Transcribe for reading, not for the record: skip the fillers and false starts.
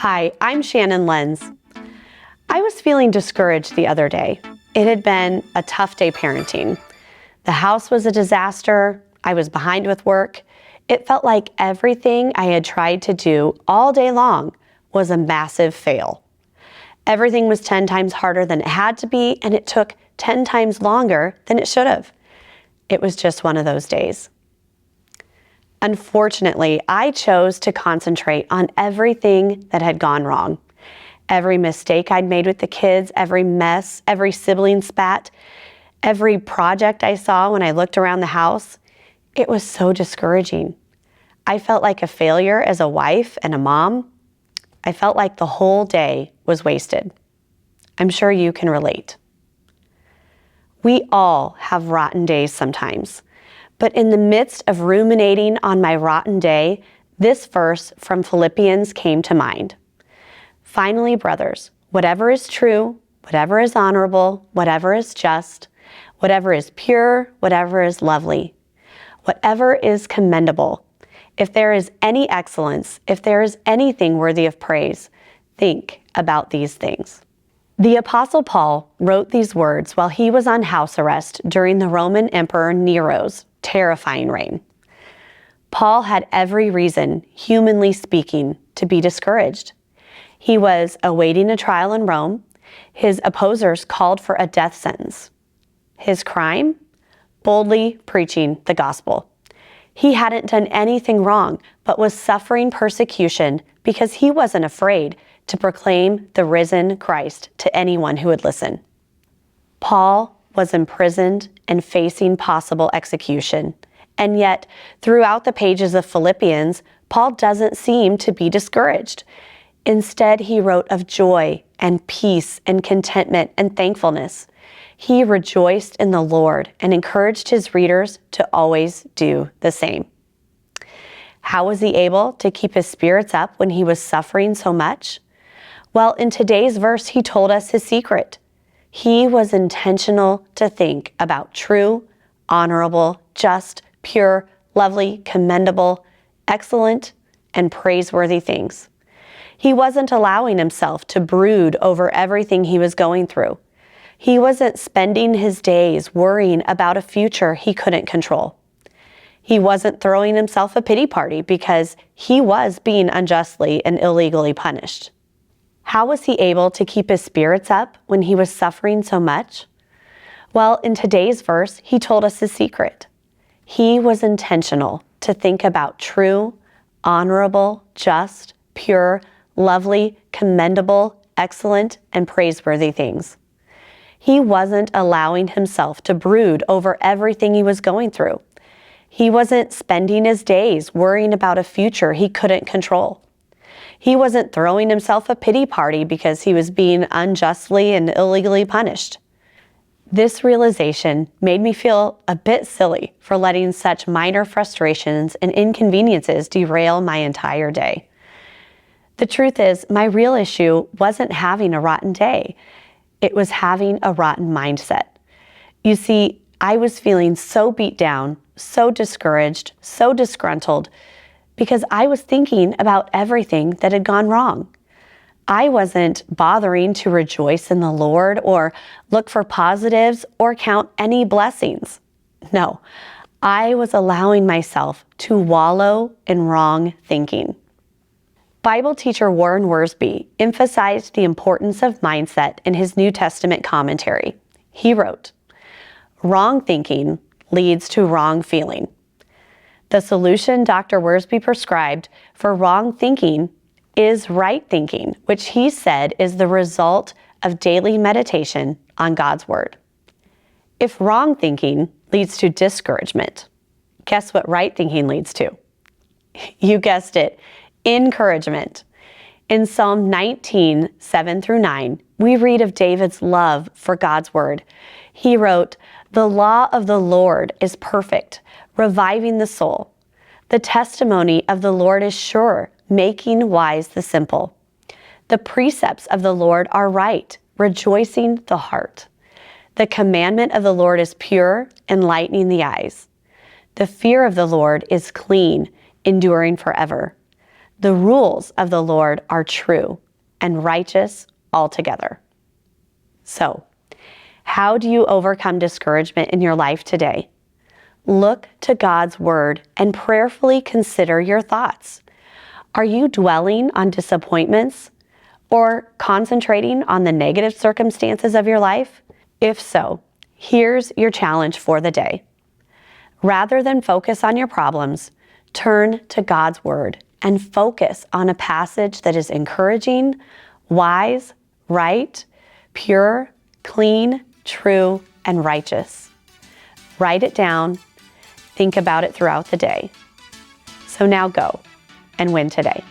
Hi, I'm Shannon Lenz. I was feeling discouraged the other day. It had been a tough day parenting. The house was a disaster. I was behind with work. It felt like everything I had tried to do all day long was a massive fail. Everything was 10 times harder than it had to be, and it took 10 times longer than it should have. It was just one of those days. Unfortunately, I chose to concentrate on everything that had gone wrong. Every mistake I'd made with the kids, every mess, every sibling spat, every project I saw when I looked around the house. It was so discouraging. I felt like a failure as a wife and a mom. I felt like the whole day was wasted. I'm sure you can relate. We all have rotten days sometimes. But in the midst of ruminating on my rotten day, this verse from Philippians came to mind. Finally, brothers, whatever is true, whatever is honorable, whatever is just, whatever is pure, whatever is lovely, whatever is commendable, if there is any excellence, if there is anything worthy of praise, think about these things. The Apostle Paul wrote these words while he was on house arrest during the Roman Emperor Nero's terrifying reign. Paul had every reason, humanly speaking, to be discouraged. He was awaiting a trial in Rome. His opposers called for a death sentence. His crime? Boldly preaching the gospel. He hadn't done anything wrong, but was suffering persecution because he wasn't afraid to proclaim the risen Christ to anyone who would listen. Paul was imprisoned and facing possible execution. And yet, throughout the pages of Philippians, Paul doesn't seem to be discouraged. Instead, he wrote of joy and peace and contentment and thankfulness. He rejoiced in the Lord and encouraged his readers to always do the same. How was he able to keep his spirits up when he was suffering so much? Well, in today's verse, he told us his secret. He was intentional to think about true, honorable, just, pure, lovely, commendable, excellent, and praiseworthy things. He wasn't allowing himself to brood over everything he was going through. He wasn't spending his days worrying about a future he couldn't control. He wasn't throwing himself a pity party because he was being unjustly and illegally punished. How was he able to keep his spirits up when he was suffering so much? Well, in today's verse, he told us his secret. He was intentional to think about true, honorable, just, pure, lovely, commendable, excellent, and praiseworthy things. He wasn't allowing himself to brood over everything he was going through. He wasn't spending his days worrying about a future he couldn't control. He wasn't throwing himself a pity party because he was being unjustly and illegally punished. This realization made me feel a bit silly for letting such minor frustrations and inconveniences derail my entire day. The truth is, my real issue wasn't having a rotten day. It was having a rotten mindset. You see, I was feeling so beat down, so discouraged, so disgruntled, because I was thinking about everything that had gone wrong. I wasn't bothering to rejoice in the Lord or look for positives or count any blessings. No, I was allowing myself to wallow in wrong thinking. Bible teacher Warren Wiersbe emphasized the importance of mindset in his New Testament commentary. He wrote, "Wrong thinking leads to wrong feeling. The solution Dr. Wiersbe prescribed for wrong thinking is right thinking, which he said is the result of daily meditation on God's Word. If wrong thinking leads to discouragement, guess what right thinking leads to? You guessed it, encouragement. In Psalm 19, 7 through 9, we read of David's love for God's Word. He wrote, "The law of the Lord is perfect, reviving the soul. The testimony of the Lord is sure, making wise the simple. The precepts of the Lord are right, rejoicing the heart. The commandment of the Lord is pure, enlightening the eyes. The fear of the Lord is clean, enduring forever. The rules of the Lord are true and righteous altogether. So, how do you overcome discouragement in your life today? Look to God's Word and prayerfully consider your thoughts. Are you dwelling on disappointments or concentrating on the negative circumstances of your life? If so, here's your challenge for the day. Rather than focus on your problems, turn to God's Word and focus on a passage that is encouraging, wise, right, pure, clean, true, and righteous. Write it down. Think about it throughout the day. So now go and win today.